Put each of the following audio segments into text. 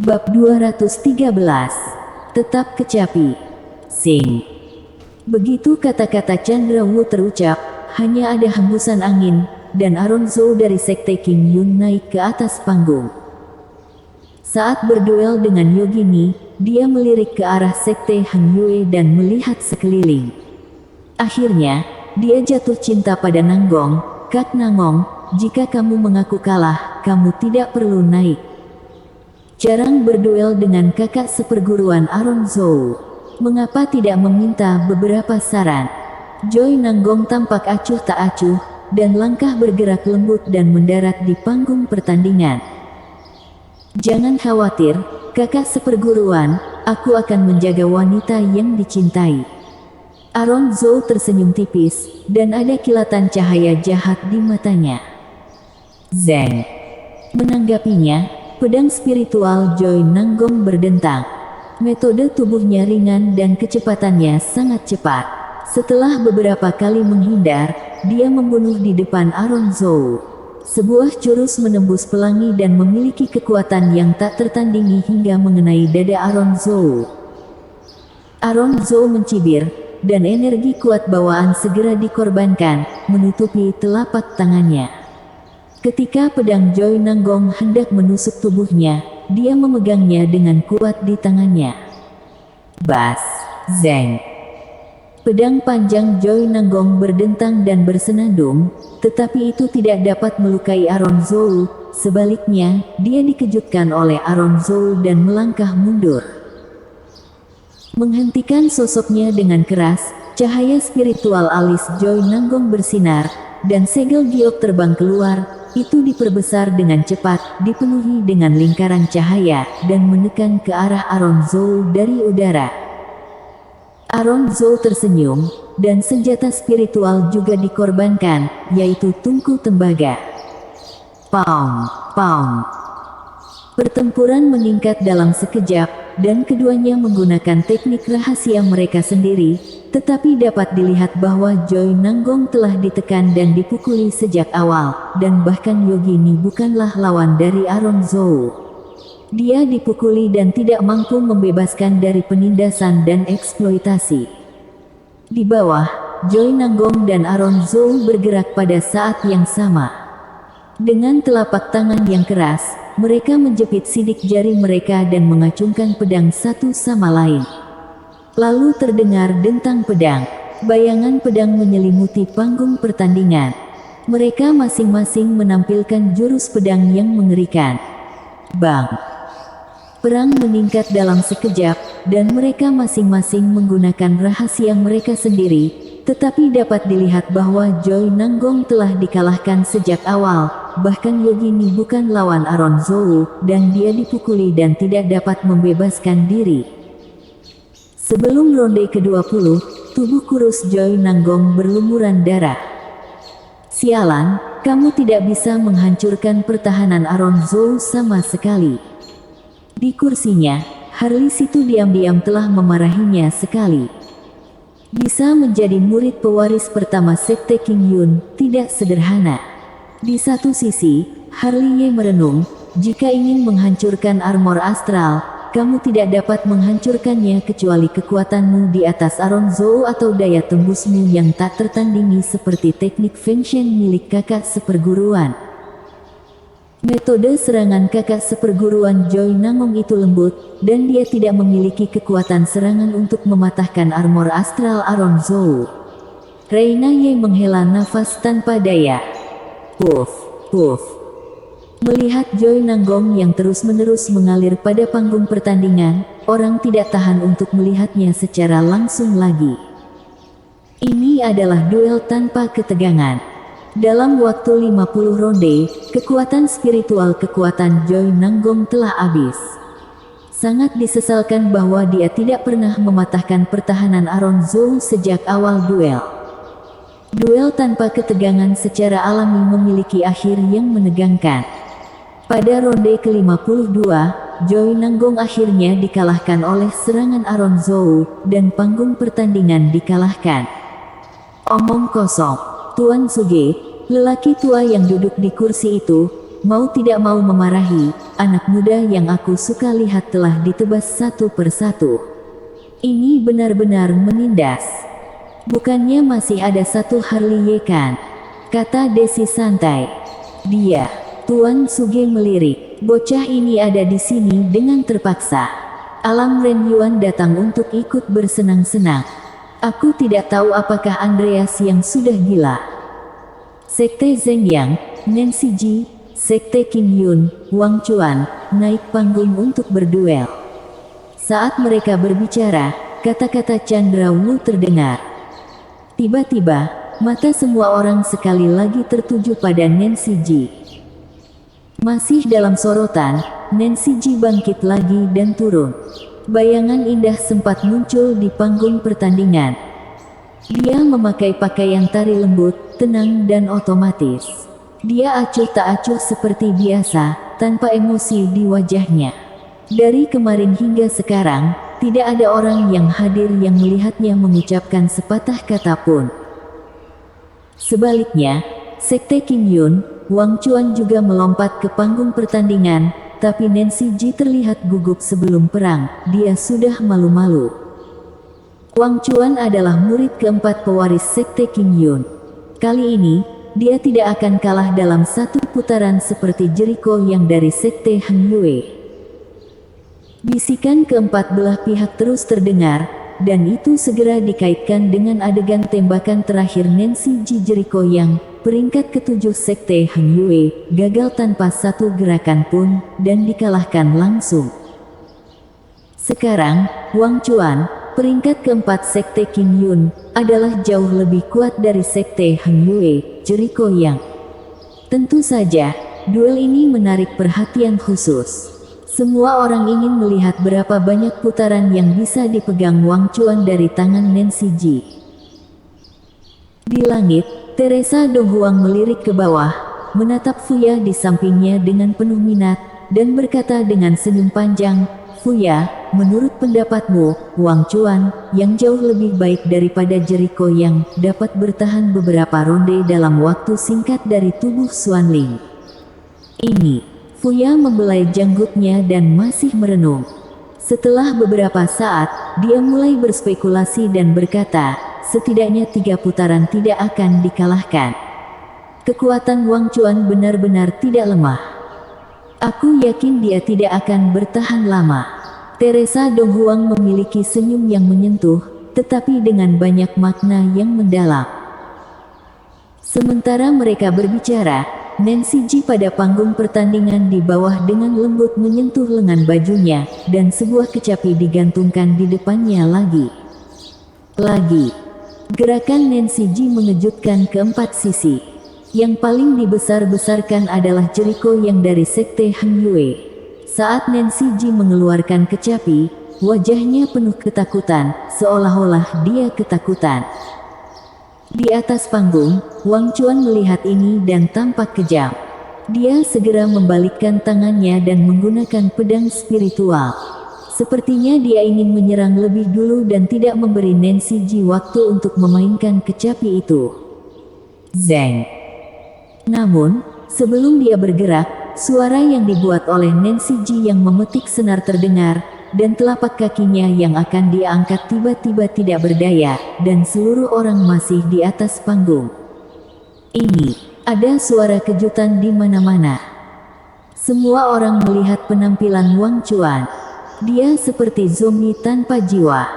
Bab 213. Tetap kecapi. Sing. Begitu kata-kata Chandra Wu terucap, hanya ada hembusan angin, dan Aron Zhou dari Sekte King Yun naik ke atas panggung. Saat berduel dengan Yogini, dia melirik ke arah Sekte Han Yue dan melihat sekeliling. Akhirnya, dia jatuh cinta pada Nanggong. Kak Nangong, jika kamu mengaku kalah, kamu tidak perlu naik. Jarang berduel dengan kakak seperguruan Aron Zhou. Mengapa tidak meminta beberapa saran? Joy Nanggong tampak acuh tak acuh, dan langkah bergerak lembut dan mendarat di panggung pertandingan. Jangan khawatir, kakak seperguruan, aku akan menjaga wanita yang dicintai. Aron Zhou tersenyum tipis, dan ada kilatan cahaya jahat di matanya. Zeng. Menanggapinya, pedang spiritual Joy Nanggong berdentang. Metode tubuhnya ringan dan kecepatannya sangat cepat. Setelah beberapa kali menghindar, dia membunuh di depan Aron Zhou. Sebuah jurus menembus pelangi dan memiliki kekuatan yang tak tertandingi hingga mengenai dada Aron Zhou. Aron Zhou mencibir, dan energi kuat bawaan segera dikorbankan, menutupi telapak tangannya. Ketika pedang Joy Nanggong hendak menusuk tubuhnya, dia memegangnya dengan kuat di tangannya. Bas, zeng. Pedang panjang Joy Nanggong berdentang dan bersenandung, tetapi itu tidak dapat melukai Aron Zhou. Sebaliknya, dia dikejutkan oleh Aron Zhou dan melangkah mundur. Menghentikan sosoknya dengan keras, cahaya spiritual alis Joy Nanggong bersinar, dan segel giok terbang keluar. Itu diperbesar dengan cepat, dipenuhi dengan lingkaran cahaya, dan menekan ke arah Aron Zhou dari udara. Aron Zhou tersenyum, dan senjata spiritual juga dikorbankan, yaitu tungku tembaga. Paung, paung. Pertempuran meningkat dalam sekejap, dan keduanya menggunakan teknik rahasia mereka sendiri, tetapi dapat dilihat bahwa Joy Nanggong telah ditekan dan dipukuli sejak awal, dan bahkan Yogini bukanlah lawan dari Aron Zhou. Dia dipukuli dan tidak mampu membebaskan dari penindasan dan eksploitasi. Di bawah, Joy Nanggong dan Aron Zhou bergerak pada saat yang sama. Dengan telapak tangan yang keras, mereka menjepit sidik jari mereka dan mengacungkan pedang satu sama lain. Lalu terdengar dentang pedang. Bayangan pedang menyelimuti panggung pertandingan. Mereka masing-masing menampilkan jurus pedang yang mengerikan. Bang! Perang meningkat dalam sekejap, dan mereka masing-masing menggunakan rahasia mereka sendiri, tetapi dapat dilihat bahwa Joy Nanggong telah dikalahkan sejak awal, bahkan Yogini bukan lawan Aron Zhou, dan dia dipukuli dan tidak dapat membebaskan diri. Sebelum ronde ke-20, tubuh kurus Joy Nanggong berlumuran darah. Sialan, kamu tidak bisa menghancurkan pertahanan Aron Zhou sama sekali. Di kursinya, Harley Situ diam-diam telah memarahinya sekali. Bisa menjadi murid pewaris pertama Sekte King Yun, tidak sederhana. Di satu sisi, Harley Ye merenung, jika ingin menghancurkan armor astral, kamu tidak dapat menghancurkannya kecuali kekuatanmu di atas Aron Zhou atau daya tembusmu yang tak tertandingi seperti teknik Feng Shen milik kakak seperguruan. Metode serangan kakak seperguruan Joy Nanggong itu lembut, dan dia tidak memiliki kekuatan serangan untuk mematahkan armor astral Aron Zhou. Reina Ye menghela nafas tanpa daya. Puff, puff. Melihat Joy Nanggong yang terus-menerus mengalir pada panggung pertandingan, orang tidak tahan untuk melihatnya secara langsung lagi. Ini adalah duel tanpa ketegangan. Dalam waktu 50 ronde, kekuatan spiritual kekuatan Joy Nanggong telah habis. Sangat disesalkan bahwa dia tidak pernah mematahkan pertahanan Aron Zhou sejak awal duel. Duel tanpa ketegangan secara alami memiliki akhir yang menegangkan. Pada ronde ke-52, Joy Nanggong akhirnya dikalahkan oleh serangan Aron Zhou, dan panggung pertandingan dikalahkan. Omong kosong. Tuan Suge, lelaki tua yang duduk di kursi itu, mau tidak mau memarahi, anak muda yang aku suka lihat telah ditebas satu persatu. Ini benar-benar menindas. Bukannya masih ada satu Harley kan? Kata Desi santai. Dia, Tuan Suge melirik, bocah ini ada di sini dengan terpaksa. Alam Ren Yuan datang untuk ikut bersenang-senang. Aku tidak tahu apakah Andreas yang sudah gila. Sekte Zheng Yang, Nancy Ji, Sekte Qing Yun, Wang Chuan, naik panggung untuk berduel. Saat mereka berbicara, kata-kata Chandra Wu terdengar. Tiba-tiba, mata semua orang sekali lagi tertuju pada Nancy Ji. Masih dalam sorotan, Nancy Ji bangkit lagi dan turun. Bayangan indah sempat muncul di panggung pertandingan. Dia memakai pakaian tari lembut, tenang dan otomatis. Dia acuh tak acuh seperti biasa, tanpa emosi di wajahnya. Dari kemarin hingga sekarang, tidak ada orang yang hadir yang melihatnya mengucapkan sepatah kata pun. Sebaliknya, Sekte Qing Yun, Wang Chuan juga melompat ke panggung pertandingan, tapi Nancy Ji terlihat gugup sebelum perang, dia sudah malu-malu. Wang Chuan adalah murid keempat pewaris Sekte Qing Yun. Kali ini, dia tidak akan kalah dalam satu putaran seperti Jericho yang dari Sekte Heng Yue. Bisikan keempat belah pihak terus terdengar, dan itu segera dikaitkan dengan adegan tembakan terakhir Nancy Ji Jericho yang peringkat ketujuh Sekte Heng Yue, gagal tanpa satu gerakan pun, dan dikalahkan langsung. Sekarang, Wang Chuan, peringkat keempat Sekte Qing Yun, adalah jauh lebih kuat dari Sekte Heng Yue, Jericho yang. Tentu saja, duel ini menarik perhatian khusus. Semua orang ingin melihat berapa banyak putaran yang bisa dipegang Wang Chuan dari tangan Nancy Ji. Di langit, Teresa Dong Huang melirik ke bawah, menatap Fuya di sampingnya dengan penuh minat, dan berkata dengan senyum panjang, Fuya, menurut pendapatmu, Wang Chuan, yang jauh lebih baik daripada Jericho yang dapat bertahan beberapa ronde dalam waktu singkat dari tubuh Xuanling. Ini, Fuya membelai janggutnya dan masih merenung. Setelah beberapa saat, dia mulai berspekulasi dan berkata, setidaknya 3 putaran tidak akan dikalahkan. Kekuatan Wang Chuan benar-benar tidak lemah. Aku yakin dia tidak akan bertahan lama. Teresa Dong Huang memiliki senyum yang menyentuh, tetapi dengan banyak makna yang mendalam. Sementara mereka berbicara, Nancy Ji pada panggung pertandingan di bawah dengan lembut menyentuh lengan bajunya, dan sebuah kecapi digantungkan di depannya lagi. Gerakan Nancy Ji mengejutkan keempat sisi. Yang paling dibesar-besarkan adalah Jericho yang dari Sekte Heng Yue. Saat Nancy Ji mengeluarkan kecapi, wajahnya penuh ketakutan, seolah-olah dia ketakutan. Di atas panggung, Wang Chuan melihat ini dan tampak kejam. Dia segera membalikkan tangannya dan menggunakan pedang spiritual. Sepertinya dia ingin menyerang lebih dulu dan tidak memberi Nancy Ji waktu untuk memainkan kecapi itu. Zeng. Namun, sebelum dia bergerak, suara yang dibuat oleh Nancy Ji yang memetik senar terdengar, dan telapak kakinya yang akan dia angkat tiba-tiba tidak berdaya, dan seluruh orang masih di atas panggung. Ini, ada suara kejutan di mana-mana. Semua orang melihat penampilan Wang Chuan. Dia seperti zombie tanpa jiwa.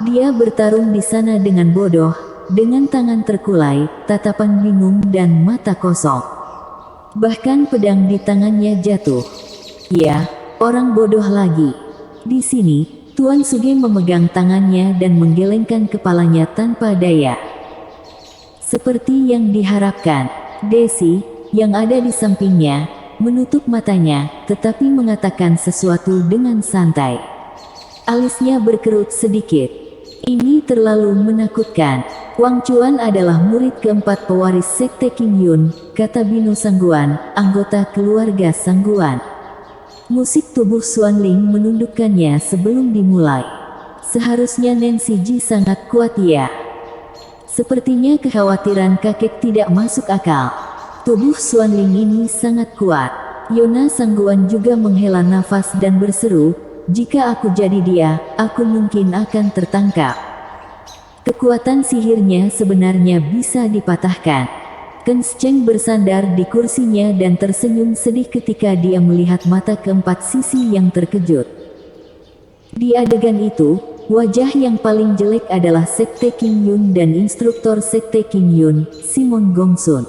Dia bertarung di sana dengan bodoh, dengan tangan terkulai, tatapan bingung dan mata kosong. Bahkan pedang di tangannya jatuh. Ya, orang bodoh lagi. Di sini, Tuan Suge memegang tangannya dan menggelengkan kepalanya tanpa daya. Seperti yang diharapkan, Desi, yang ada di sampingnya, menutup matanya, tetapi mengatakan sesuatu dengan santai. Alisnya berkerut sedikit. Ini terlalu menakutkan. Wang Chuan adalah murid keempat pewaris Sekte Qing Yun, kata Bino Sangguan, anggota keluarga Sangguan. Musik tubuh Xuanling menundukkannya sebelum dimulai. Seharusnya Nancy Ji sangat kuat ya. Sepertinya kekhawatiran kakek tidak masuk akal. Tubuh Xuanling ini sangat kuat. Yona Sangguan juga menghela nafas dan berseru, jika aku jadi dia, aku mungkin akan tertangkap. Kekuatan sihirnya sebenarnya bisa dipatahkan. Kenscheng bersandar di kursinya dan tersenyum sedih ketika dia melihat mata keempat sisi yang terkejut. Di adegan itu, wajah yang paling jelek adalah Sekte King Yun dan instruktur Sekte King Yun, Simon Gongsun.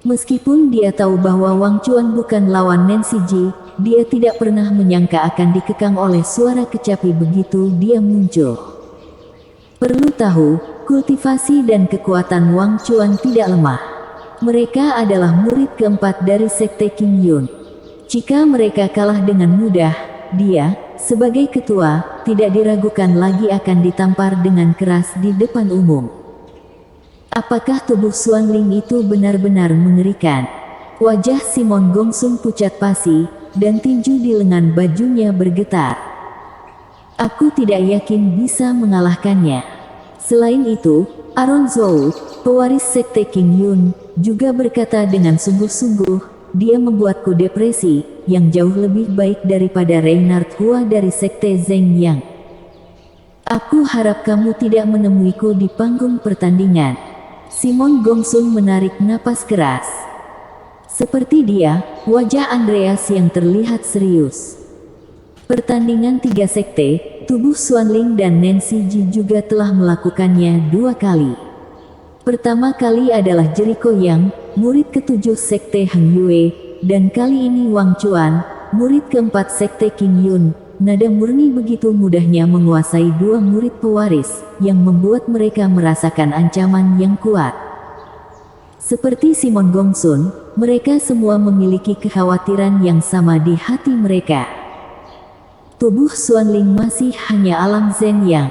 Meskipun dia tahu bahwa Wang Chuan bukan lawan Nancy Ji, dia tidak pernah menyangka akan dikekang oleh suara kecapi begitu dia muncul. Perlu tahu, kultivasi dan kekuatan Wang Chuan tidak lemah. Mereka adalah murid keempat dari Sekte King Yun. Jika mereka kalah dengan mudah, dia, sebagai ketua, tidak diragukan lagi akan ditampar dengan keras di depan umum. Apakah tubuh Xuan Ling itu benar-benar mengerikan? Wajah Simon Gongsun pucat pasi, dan tinju di lengan bajunya bergetar. Aku tidak yakin bisa mengalahkannya. Selain itu, Aaron Zhou, pewaris Sekte King Yun, juga berkata dengan sungguh-sungguh, dia membuatku depresi, yang jauh lebih baik daripada Reinhard Hua dari Sekte Zheng Yang. Aku harap kamu tidak menemuiku di panggung pertandingan. Simon Gongsun menarik napas keras. Seperti dia, wajah Andreas yang terlihat serius. Pertandingan 3 sekte, tubuh Xuan Ling dan Nancy Ji juga telah melakukannya 2 kali. Pertama kali adalah Jericho Yang, murid ke-7 Sekte Heng Yue, dan kali ini Wang Chuan, murid ke-4 Sekte King Yun. Nada murni begitu mudahnya menguasai 2 murid pewaris, yang membuat mereka merasakan ancaman yang kuat. Seperti Simon Gongsun, mereka semua memiliki kekhawatiran yang sama di hati mereka. Tubuh Xuan Ling masih hanya alam Zhen Yang.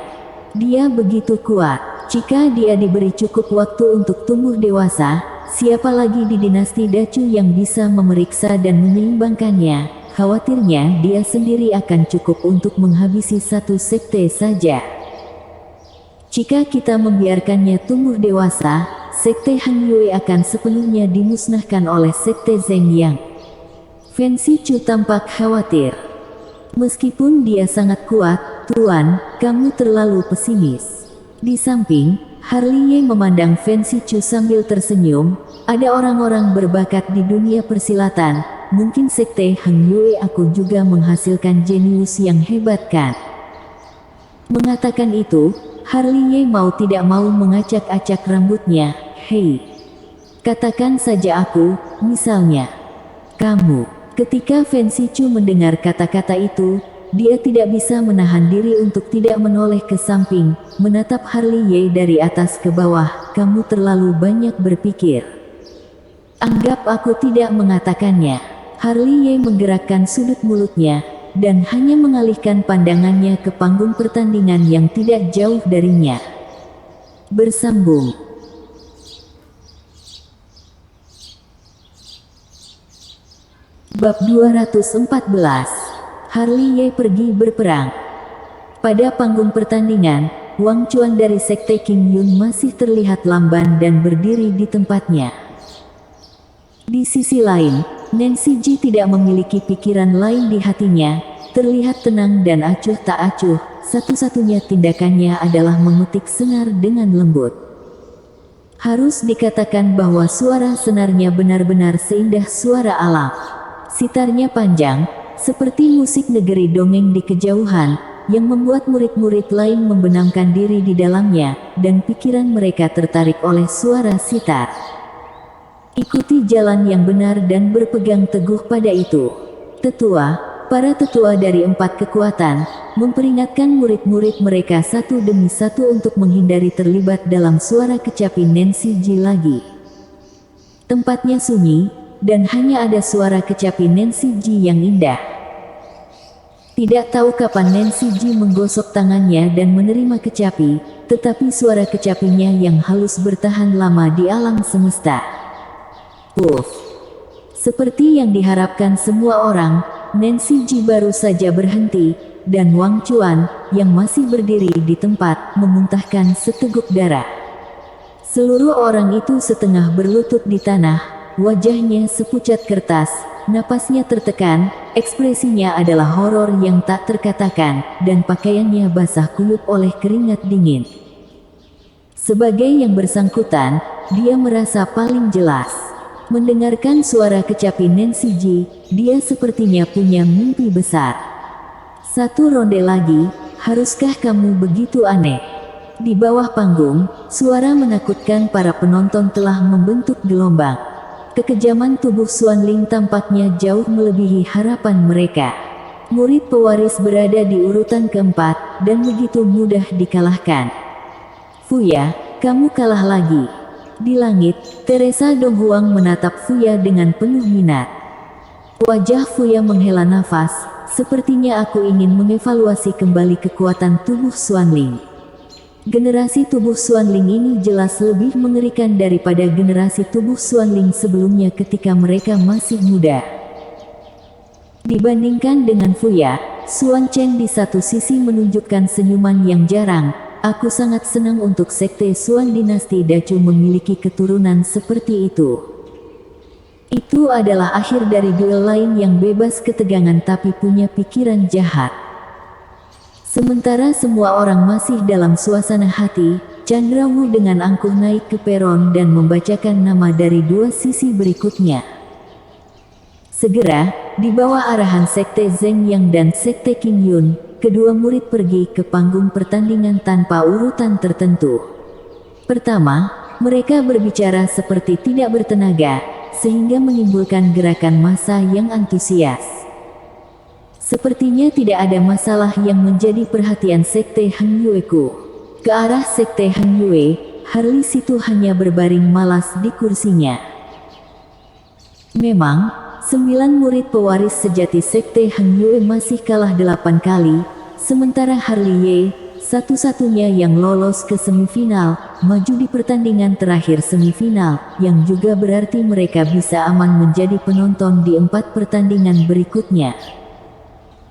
Dia begitu kuat. Jika dia diberi cukup waktu untuk tumbuh dewasa, siapa lagi di dinasti Dacu yang bisa memeriksa dan menyeimbangkannya? Khawatirnya dia sendiri akan cukup untuk menghabisi 1 sekte saja. Jika kita membiarkannya tumbuh dewasa, Sekte Heng Yue akan sepenuhnya dimusnahkan oleh Sekte Zheng Yang. Fen Sichu tampak khawatir. Meskipun dia sangat kuat, Tuan, kamu terlalu pesimis. Di samping, Harley Ye memandang Fen Sichu sambil tersenyum, ada orang-orang berbakat di dunia persilatan, mungkin Sekte Heng Yue aku juga menghasilkan jenius yang hebat kan? Mengatakan itu, Harley Ye mau tidak mau mengacak-acak rambutnya. Hei, katakan saja aku, misalnya, kamu. Ketika Fen Sichu mendengar kata-kata itu, dia tidak bisa menahan diri untuk tidak menoleh ke samping, menatap Harley Ye dari atas ke bawah. Kamu terlalu banyak berpikir. Anggap aku tidak mengatakannya. Harley Ye menggerakkan sudut mulutnya, dan hanya mengalihkan pandangannya ke panggung pertandingan yang tidak jauh darinya. Bersambung. Bab 214. Harley Ye pergi berperang. Pada panggung pertandingan, Wang Chuan dari Sekte King Yun masih terlihat lamban dan berdiri di tempatnya. Di sisi lain, Nancy Ji tidak memiliki pikiran lain di hatinya, terlihat tenang dan acuh tak acuh, satu-satunya tindakannya adalah memetik senar dengan lembut. Harus dikatakan bahwa suara senarnya benar-benar seindah suara alam. Sitarnya panjang, seperti musik negeri dongeng di kejauhan, yang membuat murid-murid lain membenamkan diri di dalamnya, dan pikiran mereka tertarik oleh suara sitar. Ikuti jalan yang benar dan berpegang teguh pada itu. Tetua, para tetua dari 4 kekuatan, memperingatkan murid-murid mereka satu demi satu untuk menghindari terlibat dalam suara kecapi Nancy Ji lagi. Tempatnya sunyi, dan hanya ada suara kecapi Nancy Ji yang indah. Tidak tahu kapan Nancy Ji menggosok tangannya dan menerima kecapi, tetapi suara kecapinya yang halus bertahan lama di alam semesta. Puff. Seperti yang diharapkan semua orang, Nancy Ji baru saja berhenti, dan Wang Chuan, yang masih berdiri di tempat, memuntahkan seteguk darah. Seluruh orang itu setengah berlutut di tanah, wajahnya sepucat kertas, napasnya tertekan, ekspresinya adalah horor yang tak terkatakan, dan pakaiannya basah kuyup oleh keringat dingin. Sebagai yang bersangkutan, dia merasa paling jelas. Mendengarkan suara kecapi Nancy G, dia sepertinya punya mimpi besar. Satu ronde lagi, haruskah kamu begitu aneh? Di bawah panggung, suara menakutkan para penonton telah membentuk gelombang. Kekejaman tubuh Xuan Ling tampaknya jauh melebihi harapan mereka. Murid pewaris berada di urutan keempat, dan begitu mudah dikalahkan. Fuya, kamu kalah lagi. Di langit, Teresa Donghuang menatap Fuya dengan penuh minat. Wajah Fuya menghela nafas, sepertinya aku ingin mengevaluasi kembali kekuatan tubuh Xuan Ling. Generasi tubuh Xuan Ling ini jelas lebih mengerikan daripada generasi tubuh Xuan Ling sebelumnya ketika mereka masih muda. Dibandingkan dengan Fuya, Xuan Chen di satu sisi menunjukkan senyuman yang jarang. Aku sangat senang untuk sekte Xuan dinasti Dacu memiliki keturunan seperti itu. Itu adalah akhir dari duel lain yang bebas ketegangan tapi punya pikiran jahat. Sementara semua orang masih dalam suasana hati, Chandra Wu dengan angkuh naik ke peron dan membacakan nama dari dua sisi berikutnya. Segera, di bawah arahan Sekte Zheng Yang dan Sekte Qing Yun, kedua murid pergi ke panggung pertandingan tanpa urutan tertentu. Pertama, mereka berbicara seperti tidak bertenaga, sehingga menimbulkan gerakan massa yang antusias. Sepertinya tidak ada masalah yang menjadi perhatian Sekte Heng Yueku. Ke arah Sekte Heng Yue, Harli Situ hanya berbaring malas di kursinya. Memang, 9 murid pewaris sejati Sekte Heng Yue masih kalah 8 kali, sementara Harli Ye, satu-satunya yang lolos ke semifinal, maju di pertandingan terakhir semifinal, yang juga berarti mereka bisa aman menjadi penonton di 4 pertandingan berikutnya.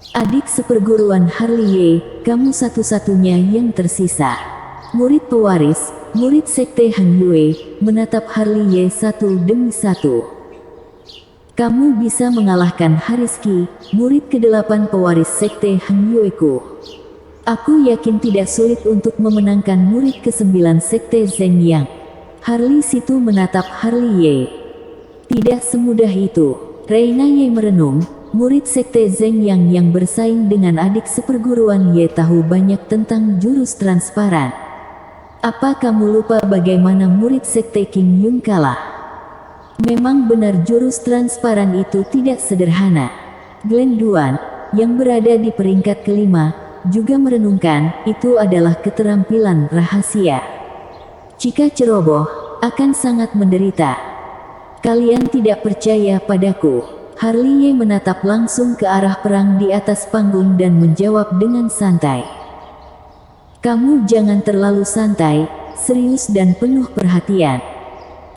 Adik seperguruan Harli Ye, kamu satu-satunya yang tersisa. Murid pewaris, murid Sekte Heng Yue, menatap Harli Ye satu demi satu. Kamu bisa mengalahkan Hariski, murid ke-8 pewaris Sekte Heng Yueku. Aku yakin tidak sulit untuk memenangkan murid ke-9 Sekte Zheng Yang. Harli Situ menatap Harli Ye. Tidak semudah itu. Reina Ye merenung. Murid Sekte Zheng yang bersaing dengan adik seperguruan Ye tahu banyak tentang jurus transparan. Apa kamu lupa bagaimana murid Sekte Qing Yun kalah? Memang benar jurus transparan itu tidak sederhana. Glen Duan, yang berada di peringkat kelima, juga merenungkan, itu adalah keterampilan rahasia. Jika ceroboh, akan sangat menderita. Kalian tidak percaya padaku. Harli Ye menatap langsung ke arah perang di atas panggung dan menjawab dengan santai. Kamu jangan terlalu santai, serius dan penuh perhatian.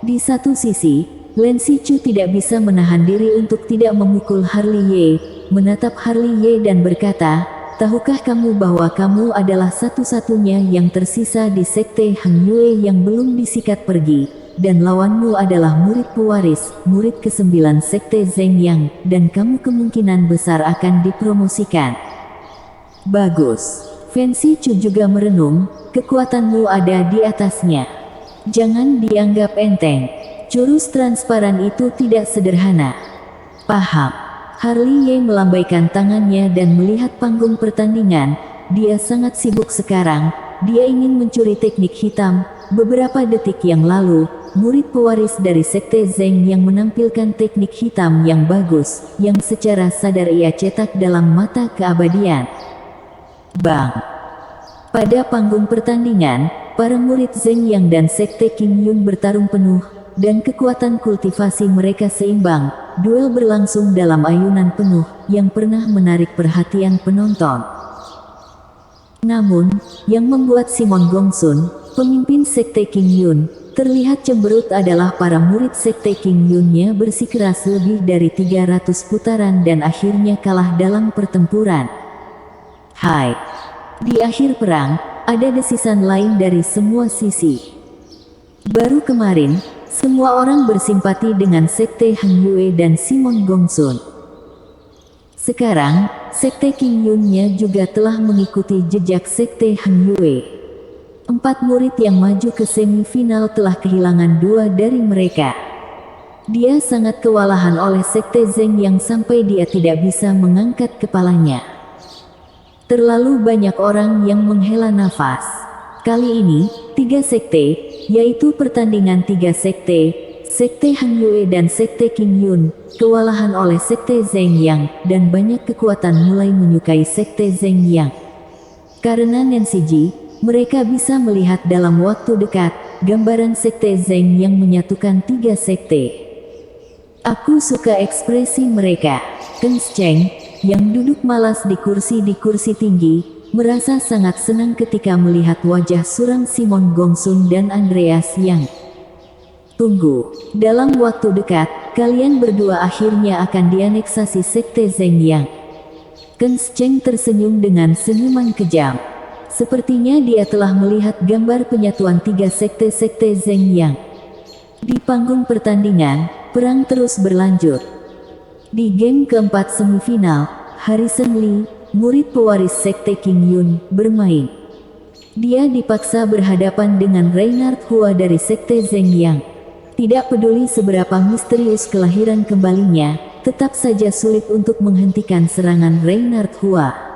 Di satu sisi, Lin Sichu tidak bisa menahan diri untuk tidak memukul Harli Ye, menatap Harli Ye dan berkata, tahukah kamu bahwa kamu adalah satu-satunya yang tersisa di Sekte Heng Yue yang belum disikat pergi? Dan lawanmu adalah murid pewaris, murid ke-9 Sekte Zheng Yang, dan kamu kemungkinan besar akan dipromosikan. Bagus. Fancy Chu juga merenung, kekuatanmu ada di atasnya. Jangan dianggap enteng. Jurus transparan itu tidak sederhana. Paham. Harli Ye melambaikan tangannya dan melihat panggung pertandingan. Dia sangat sibuk sekarang, dia ingin mencuri teknik hitam. Beberapa detik yang lalu, murid pewaris dari Sekte Zheng yang menampilkan teknik hitam yang bagus, yang secara sadar ia cetak dalam mata keabadian. Bang! Pada panggung pertandingan, para murid Zheng Yang dan Sekte Qing Yun bertarung penuh, dan kekuatan kultivasi mereka seimbang. Duel berlangsung dalam ayunan penuh, yang pernah menarik perhatian penonton. Namun, yang membuat Simon Gongsun, pemimpin Sekte Qing Yun, terlihat cemberut adalah para murid Sekte Qing Yunnya bersikeras lebih dari 300 putaran dan akhirnya kalah dalam pertempuran. Hai! Di akhir perang, ada desisan lain dari semua sisi. Baru kemarin, Semua orang bersimpati dengan Sekte Hang Yue dan Simon Gongsun. Sekarang, Sekte King Yun-nya juga telah mengikuti jejak Sekte Hang Yue. 4 murid yang maju ke semifinal telah kehilangan 2 dari mereka. Dia sangat kewalahan oleh Sekte Zeng yang sampai dia tidak bisa mengangkat kepalanya. Terlalu banyak orang yang menghela nafas. Kali ini, 3 sekte, yaitu pertandingan 3 sekte, Sekte Hang Yue dan Sekte King Yun, kewalahan oleh Sekte Zeng Yang, dan banyak kekuatan mulai menyukai Sekte Zeng Yang. Karena Nancy Ji, mereka bisa melihat dalam waktu dekat, gambaran Sekte Zeng yang menyatukan 3 sekte. Aku suka ekspresi mereka. Keng Cheng, yang duduk malas di kursi tinggi, merasa sangat senang ketika melihat wajah suram Simon Gongsun dan Andreas Yang. Tunggu, dalam waktu dekat, kalian berdua akhirnya akan dianeksasi Sekte Zeng Yang. Keng Cheng tersenyum dengan senyuman kejam. Sepertinya dia telah melihat gambar penyatuan 3 sekte-sekte Zeng Yang. Di panggung pertandingan, perang terus berlanjut. Di game keempat semifinal, Harrison Lee, murid pewaris Sekte King Yun, bermain. Dia dipaksa berhadapan dengan Reinhard Hua dari Sekte Zeng Yang. Tidak peduli seberapa misterius kelahiran kembalinya, tetap saja sulit untuk menghentikan serangan Reinhard Hua.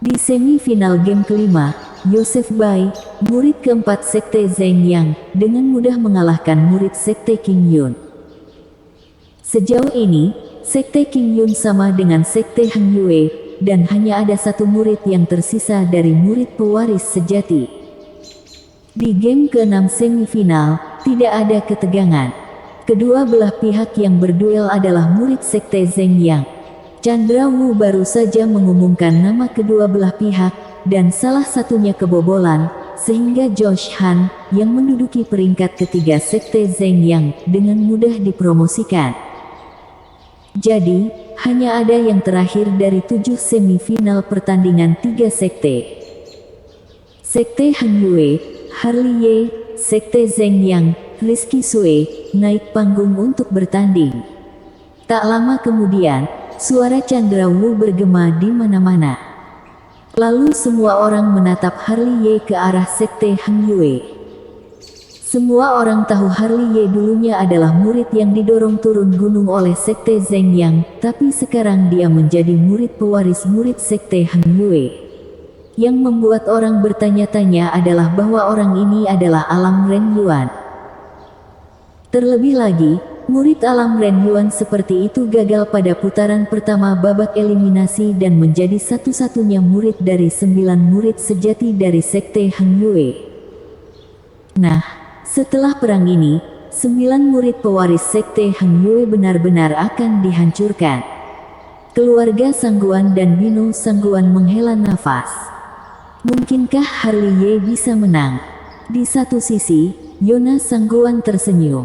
Di semifinal game kelima, Joseph Bai, murid keempat Sekte Zeng Yang, dengan mudah mengalahkan murid Sekte King Yun. Sejauh ini, Sekte King Yun sama dengan Sekte Hang Yue, dan hanya ada 1 murid yang tersisa dari murid pewaris sejati. Di game ke-6 semifinal, tidak ada ketegangan. Kedua belah pihak yang berduel adalah murid Sekte Zeng Yang. Chandra Wu baru saja mengumumkan nama kedua belah pihak, dan salah satunya kebobolan, sehingga Josh Han, yang menduduki peringkat ketiga Sekte Zeng Yang, dengan mudah dipromosikan. Jadi, hanya ada yang terakhir dari 7 semifinal pertandingan 3 sekte. Sekte Hang Yue, Harley Ye, Sekte Zeng Yang, Rizky Sue, naik panggung untuk bertanding. Tak lama kemudian, suara Chandra Wu bergema di mana-mana. Lalu semua orang menatap Harley Ye ke arah Sekte Hang Yue. Semua orang tahu Harley Ye dulunya adalah murid yang didorong turun gunung oleh Sekte Zeng Yang, tapi sekarang dia menjadi murid pewaris murid Sekte Hang Yue. Yang membuat orang bertanya-tanya adalah bahwa orang ini adalah Alam Ren Yuan. Terlebih lagi, murid Alam Ren Yuan seperti itu gagal pada putaran pertama babak eliminasi dan menjadi satu-satunya murid dari 9 murid sejati dari Sekte Hang Yue. Nah, setelah perang ini, 9 murid pewaris Sekte Hang Yue benar-benar akan dihancurkan. Keluarga Sangguan dan Bino Sangguan menghela nafas. Mungkinkah Harley Ye bisa menang? Di satu sisi, Yona Sangguan tersenyum.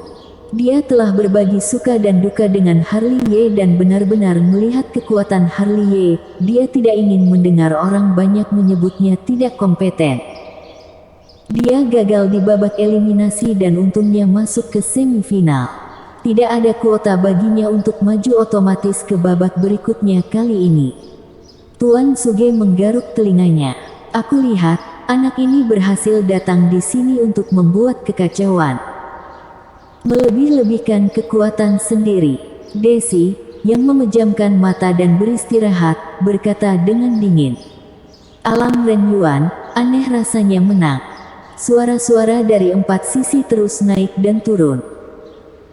Dia telah berbagi suka dan duka dengan Harley Ye dan benar-benar melihat kekuatan Harley Ye. Dia tidak ingin mendengar orang banyak menyebutnya tidak kompeten. Dia gagal di babak eliminasi dan untungnya masuk ke semifinal. Tidak ada kuota baginya untuk maju otomatis ke babak berikutnya kali ini. Tuan Suge menggaruk telinganya. Aku lihat, anak ini berhasil datang di sini untuk membuat kekacauan. Melebih-lebihkan kekuatan sendiri. Desi, yang memejamkan mata dan beristirahat, berkata dengan dingin. Alam Ren Yuan, aneh rasanya menang. Suara-suara dari 4 sisi terus naik dan turun.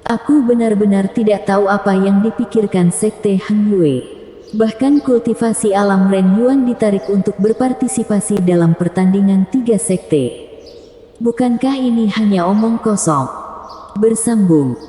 Aku benar-benar tidak tahu apa yang dipikirkan Sekte Hang Yue. Bahkan kultivasi Alam Ren Yuan ditarik untuk berpartisipasi dalam pertandingan 3 sekte. Bukankah ini hanya omong kosong? Bersambung.